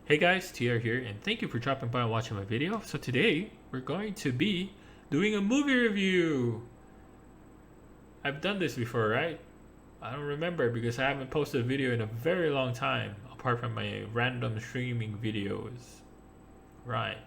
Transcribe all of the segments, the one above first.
Hey guys, TR here, and thank you for dropping by and watching my video. So today, we're going to be doing a movie review. I've done this before, right? I don't remember because I haven't posted a video in a very long time, apart from my random streaming videos. Right.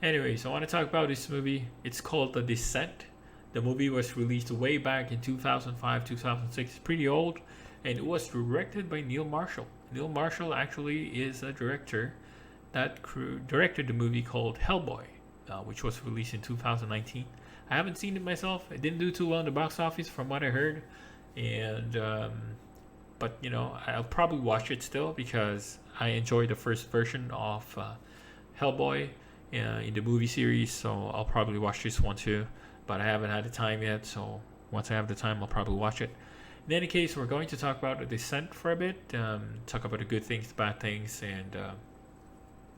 Anyways, I want to talk about this movie. It's called The Descent. The movie was released way back in 2005, 2006. It's pretty old, and it was directed by Neil Marshall. Neil Marshall actually is a director that directed the movie called Hellboy, which was released in 2019. I haven't seen it myself. It didn't do too well in the box office, from what I heard, and but I'll probably watch it still because I enjoyed the first version of Hellboy in the movie series. So I'll probably watch this one too, but I haven't had the time yet. So once I have the time, I'll probably watch it. In any case, we're going to talk about The Descent for a bit, talk about the good things, the bad things, and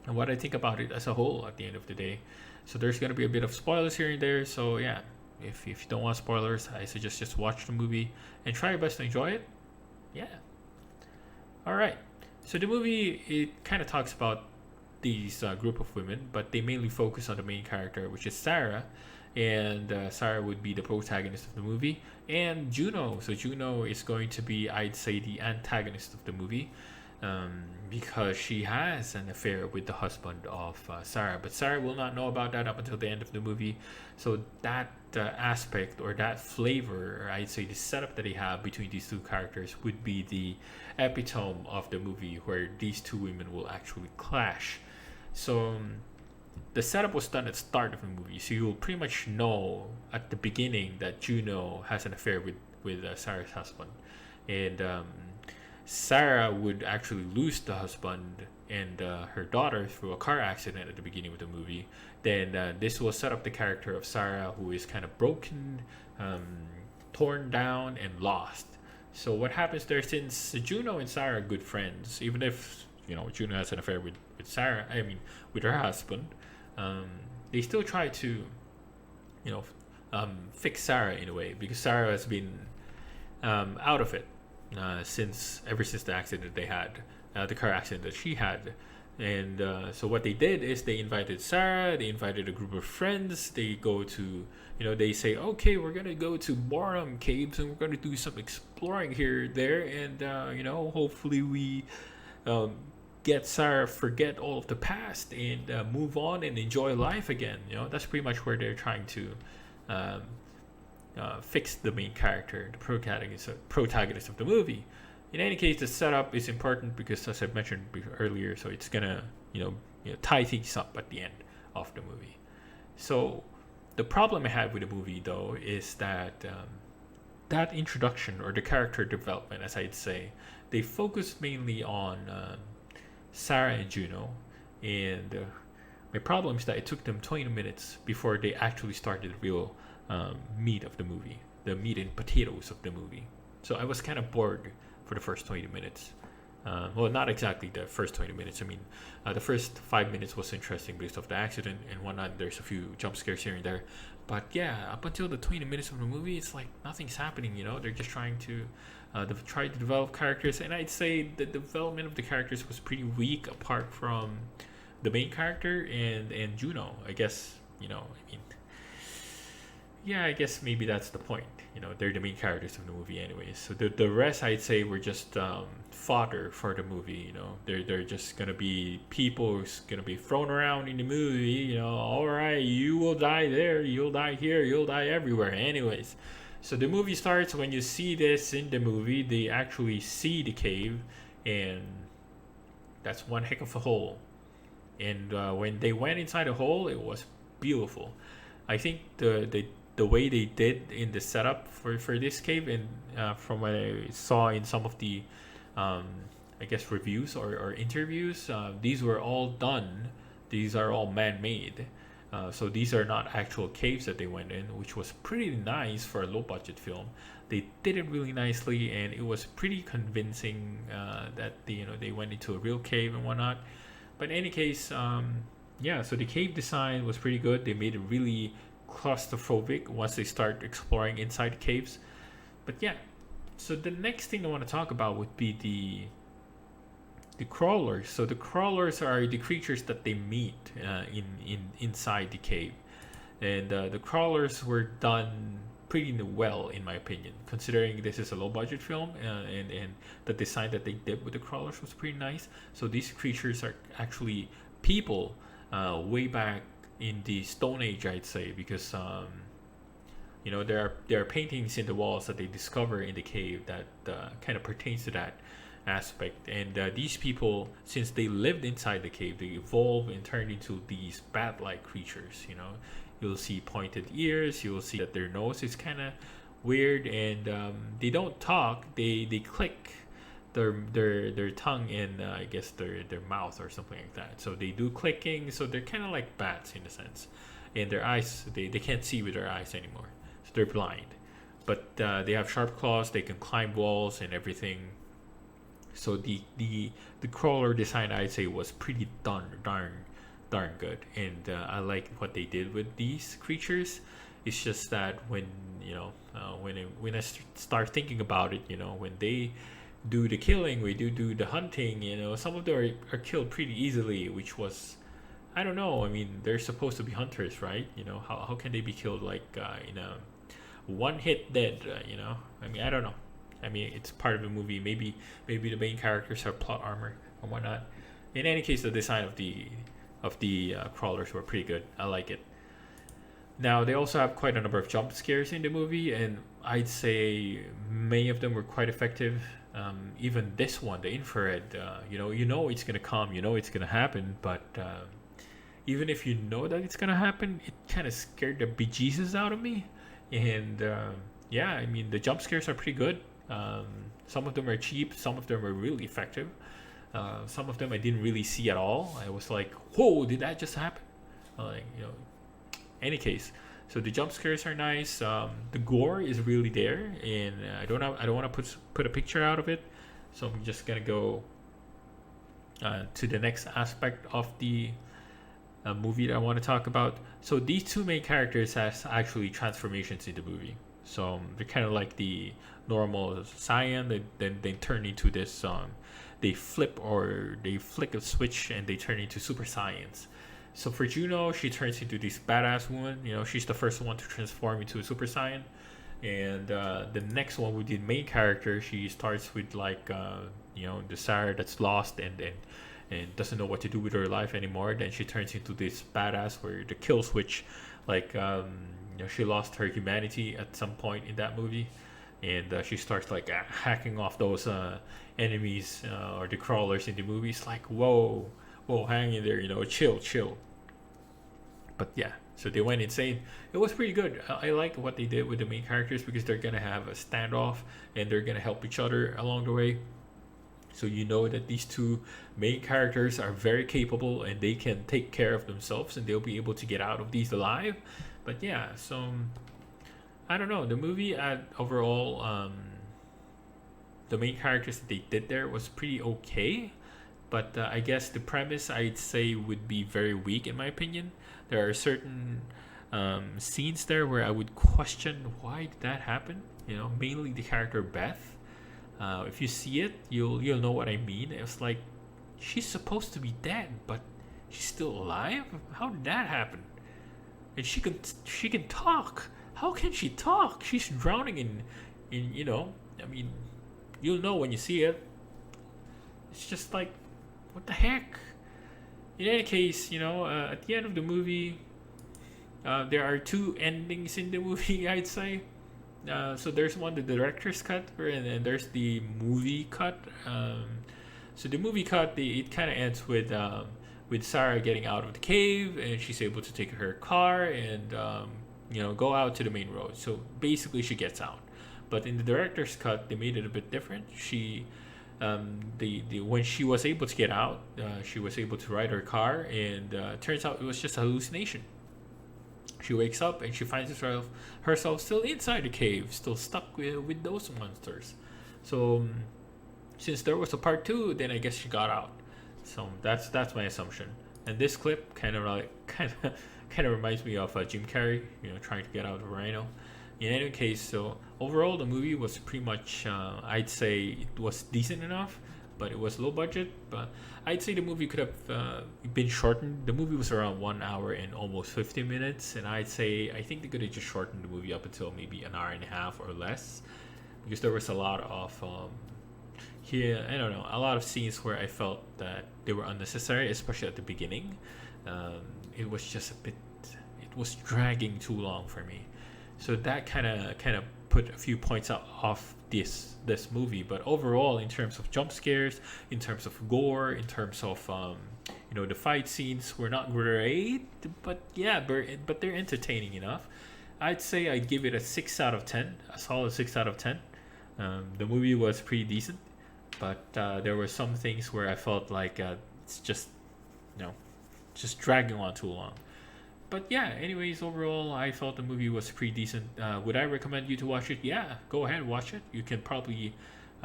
what I think about it as a whole at the end of the day. So there's going to be a bit of spoilers here and there. So yeah, if you don't want spoilers, I suggest just watch the movie and try your best to enjoy it. Yeah. All right. So the movie, it kind of talks about these group of women, but they mainly focus on the main character, which is Sarah, and Sarah would be the protagonist of the movie, and Juno. So Juno is going to be, I'd say, the antagonist of the movie, because she has an affair with the husband of Sarah, but Sarah will not know about that up until the end of the movie. So that aspect or that flavor, or I'd say the setup that they have between these two characters, would be the epitome of the movie where these two women will actually clash. So the setup was done at the start of the movie, so you'll pretty much know at the beginning that Juno has an affair with Sarah's husband, and Sarah would actually lose the husband and her daughter through a car accident at the beginning of the movie. Then this will set up the character of Sarah, who is kind of broken, um, torn down, and lost. So what happens there, since Juno and Sarah are good friends, even if Juno has an affair with Sarah, I mean with her husband, um, they still try to you know fix Sarah in a way, because Sarah has been out of it since ever since the accident they had, the car accident that she had. And so what they did is they invited Sarah, they invited a group of friends. They go to, they say, okay, we're gonna go to Borum Caves and we're gonna do some exploring here, there, and hopefully we um, get Sarah forget all of the past and move on and enjoy life again. That's pretty much where they're trying to um, fix the main character, the protagonist of the movie. In any case, the setup is important because, as I mentioned earlier, so it's gonna tie things up at the end of the movie. So the problem I had with the movie, though, is that that introduction or the character development, as I'd say, they focus mainly on Sarah and Juno, and my problem is that it took them 20 minutes before they actually started the real meat of the movie, the meat and potatoes of the movie. So I was kind of bored for the first 20 minutes. Well, not exactly the first 20 minutes. I mean, the first 5 minutes was interesting because of the accident and whatnot. There's a few jump scares here and there. But yeah, up until the 20 minutes of the movie, it's like nothing's happening, They're just trying to try to develop characters. And I'd say the development of the characters was pretty weak apart from the main character and Juno. I guess, yeah, I guess maybe that's the point. They're the main characters of the movie, anyways. So the rest, I'd say, were just fodder for the movie. They're just gonna be people who's gonna be thrown around in the movie. All right, you will die there, you'll die here, you'll die everywhere. Anyways, so the movie starts when you see this in the movie. They actually see the cave, and that's one heck of a hole. And when they went inside the hole, it was beautiful. I think the way they did in the setup for this cave, and from what I saw in some of the I guess reviews or interviews, these were all done. These are all man-made. So these are not actual caves that they went in, which was pretty nice for a low-budget film. They did it really nicely, and it was pretty convincing that they went into a real cave and whatnot. But in any case, yeah. So the cave design was pretty good. They made it really claustrophobic once they start exploring inside caves. But yeah, so the next thing I want to talk about would be the crawlers. So the crawlers are the creatures that they meet inside the cave, and the crawlers were done pretty well in my opinion, considering this is a low budget film, and the design that they did with the crawlers was pretty nice. So these creatures are actually people way back in the Stone Age, I'd say, because there are paintings in the walls that they discover in the cave that kind of pertains to that aspect. And these people, since they lived inside the cave, they evolve and turn into these bat-like creatures. You'll see pointed ears. You'll see that their nose is kind of weird, and they don't talk. They click their tongue in I guess their mouth or something like that. So they do clicking. So they're kind of like bats in a sense. And their eyes, they can't see with their eyes anymore. So they're blind. But they have sharp claws. They can climb walls and everything. So the crawler design, I'd say, was pretty darn good, and I like what they did with these creatures. It's just that when I start thinking about it, when they do the killing, we do the hunting. Some of them are killed pretty easily, which was, I don't know. I mean, they're supposed to be hunters, right? How can they be killed like in a one hit dead? I mean, I don't know. I mean, it's part of the movie. Maybe the main characters have plot armor or whatnot. In any case, the design of the crawlers were pretty good. I like it. Now, they also have quite a number of jump scares in the movie, and I'd say many of them were quite effective. Even this one, the infrared, it's gonna come, it's gonna happen, but even if you know that it's gonna happen, it kind of scared the bejesus out of me. And yeah, I mean, the jump scares are pretty good. Some of them are cheap, some of them are really effective. Some of them I didn't really see at all. I was like, whoa, did that just happen? Any case, so the jump scares are nice. The gore is really there, and I don't want to put a picture out of it, so I'm just gonna go to the next aspect of the movie that I want to talk about. So these two main characters has actually transformations in the movie. So they're kind of like the normal Saiyan, then they turn into this. They flip or they flick a switch and they turn into Super Saiyans. So for Juno, she turns into this badass woman. She's the first one to transform into a Super Saiyan. And the next one with the main character, she starts with like the Sarah that's lost and doesn't know what to do with her life anymore. Then she turns into this badass where the kill switch, like she lost her humanity at some point in that movie, and she starts like hacking off those enemies or the crawlers in the movie. It's like, whoa, hang in there, chill. But yeah, so they went insane. It was pretty good. I like what they did with the main characters because they're gonna have a standoff and they're gonna help each other along the way. So that these two main characters are very capable and they can take care of themselves and they'll be able to get out of these alive. But yeah, so I don't know. The movie overall, the main characters that they did there was pretty okay. But I guess the premise, I'd say, would be very weak in my opinion. There are certain scenes there where I would question why did that happen. Mainly the character Beth. If you see it, you'll know what I mean. It's like she's supposed to be dead, but she's still alive. How did that happen? And she can talk. How can she talk? She's drowning in. I mean, you'll know when you see it. It's just like, what the heck? In any case, at the end of the movie, there are two endings in the movie, I'd say. So there's one, the director's cut, and there's the movie cut. So the movie cut, it kind of ends with Sarah getting out of the cave, and she's able to take her car and go out to the main road. So basically, she gets out. But in the director's cut, they made it a bit different. She when she was able to get out, she was able to ride her car, and turns out it was just a hallucination. She wakes up and she finds herself still inside the cave, still stuck with those monsters. So since there was a part 2, then I guess she got out. So that's my assumption. And this clip kind of reminds me of Jim Carrey, trying to get out of a rhino. In any case, so overall the movie was pretty much, I'd say it was decent enough, but it was low budget. But I'd say the movie could have been shortened. The movie was around 1 hour and almost 50 minutes, and I think they could have just shortened the movie up until maybe an hour and a half or less, because there was a lot of I don't know, a lot of scenes where I felt that they were unnecessary, especially at the beginning. It was just a bit, it was dragging too long for me. So that kind of put a few points out off this movie. But overall, in terms of jump scares, in terms of gore, in terms of the fight scenes were not great, but yeah, but they're entertaining enough. I'd say I'd give it a 6 out of 10, a solid 6 out of 10. The movie was pretty decent, but there were some things where I felt like it's just, you know, just dragging on too long. But yeah, anyways, overall, I felt the movie was pretty decent. Would I recommend you to watch it? Yeah, go ahead, watch it. You can probably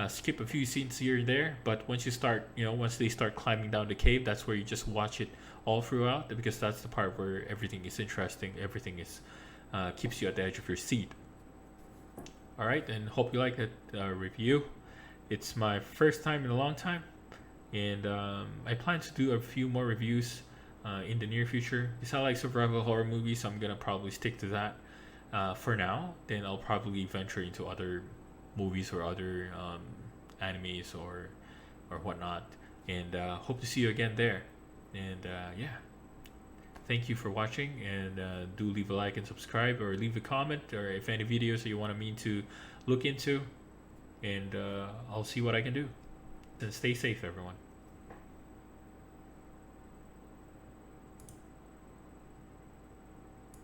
skip a few scenes here and there, but once you start, once they start climbing down the cave, that's where you just watch it all throughout, because that's the part where everything is interesting. Everything is keeps you at the edge of your seat. All right, and hope you like that review. It's my first time in a long time, and I plan to do a few more reviews in the near future. Because I like survival horror movies, so I'm gonna probably stick to that for now. Then I'll probably venture into other movies or other animes or whatnot. And hope to see you again there. And yeah, thank you for watching. And do leave a like and subscribe, or leave a comment, or if any videos that you want me to look into. And I'll see what I can do. And stay safe, everyone.